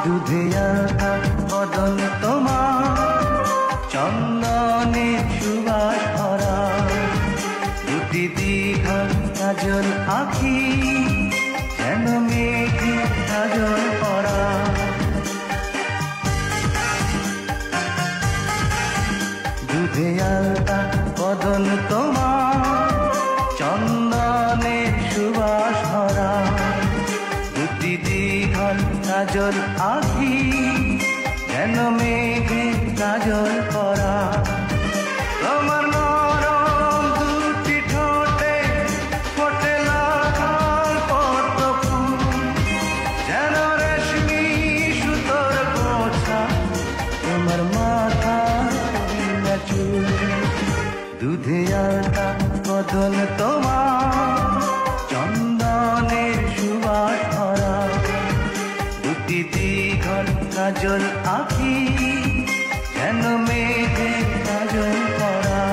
দুধে আলতা বদন তোমার, চন্দনের সুবাস ভরা, দুটি দীঘল কাজল আঁখি, যেন মেঘে কাজল পরা। দুধে আলতা বদন তোমার, চন্দনের সুবাস ভরা, দুটি দীঘল কাজল আঁখি, যেন মেঘে কাজল পরা। তোমার নরম দুটি ঠোঁটে ফোটে লাল পদ্ম ফুল, যেন রেশমি সুতোর গোছা তোমার মাথার চুল। দুধে আলতা বদন তোমার, চন্দনের সুবাস ভরা, দুটি দীঘল কাজল আঁখি, যেন মেঘে কাজল পরা।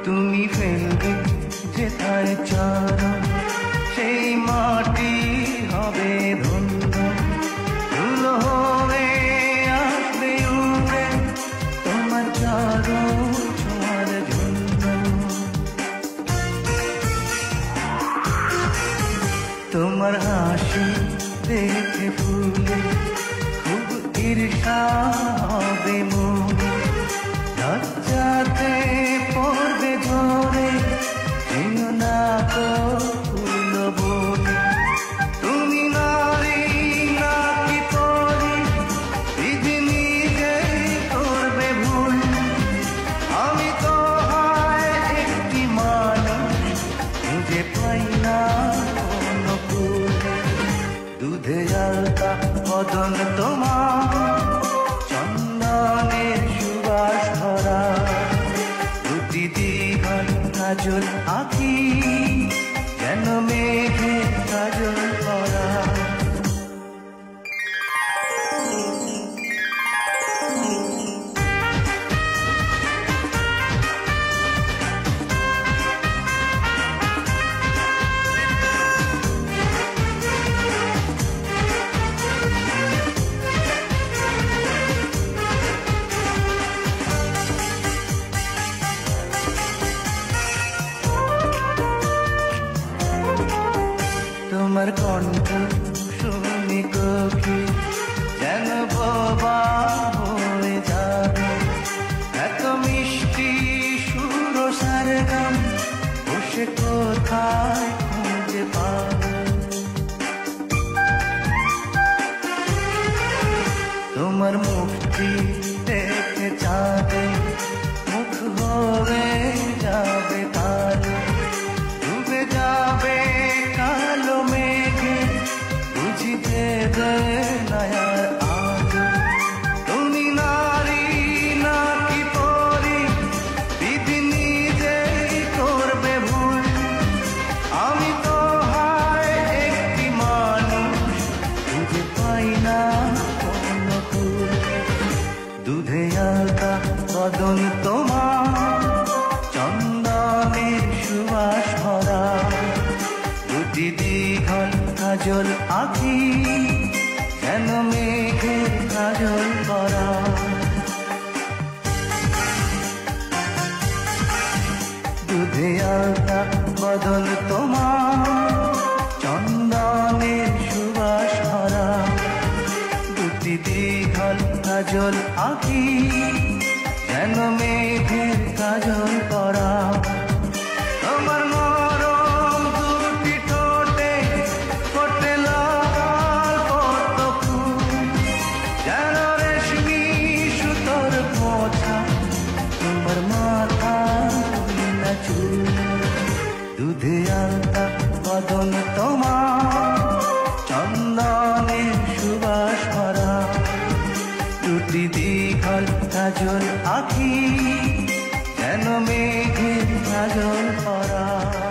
তুমি ফেলবে যেথায় চরণ, সেই মাটি হবে ধন্য, ধুলো হয়ে আসবে উড়ে তোমার চরণ ছোঁয়ার জন্য। তোমার হাসি দেখে ফুলে খুব ঈর্ষা হবে মনে, লজ্জাতে পড়বে ঝরে, যেও না তো ফুল বনে। তুমি নারী নাকি পরি, বিধি নিজেই করবে ভুল, আমি তো হয় একটি মানুষ, খুঁজে পাই না কোনো ফুল। দুধে আলতা বদন তোমার, চন্দনের সুবাস ভরা, দুটি দীঘল কাজল আঁখি, যেন মেঘে কাজল পরা। তোমার কণ্ঠ শুনি কখি, যেন বোবা হয়ে যাবে, এত মিষ্টি সুর সারগাম বসে কোথায় খুঁজে পাবে। তোমার মুক্তি দেখে চাঁদে মুখ হয়ে যাবে কালো, ডুবে যাবে কালো মেঘে, বুঝি দেবে নয়ার আলো। তুমি নারী নাকি পরি, বিধি নিজেই করবে ভুল, আমি তো হয় একটি মানুষ, খুঁজে পাই না কোনো ফুল। দুধে আলতা বদন তোমার, চন্দনের সুবাস ভরা, দুটি দীঘল কাজল আঁখি, যেন মেঘে কাজল পরা। দুধে আলতা বদন তোমার, চন্দনের সুবাস ভরা, দুটি দীঘল কাজল আঁখি, যেন মেঘে কাজল পরা। তোমার নরম দুটি ঠোঁটে ফোটে লাল পদ্ম ফুল, যেন রেশমি সুতোর গোছা তোমার মাথা চুল। দুধে আলতা বদন তোমার, চন্দনের সুবাস ভরা, দুটি দীঘল কাজল আখি যেন মেঘের কাজল পরা।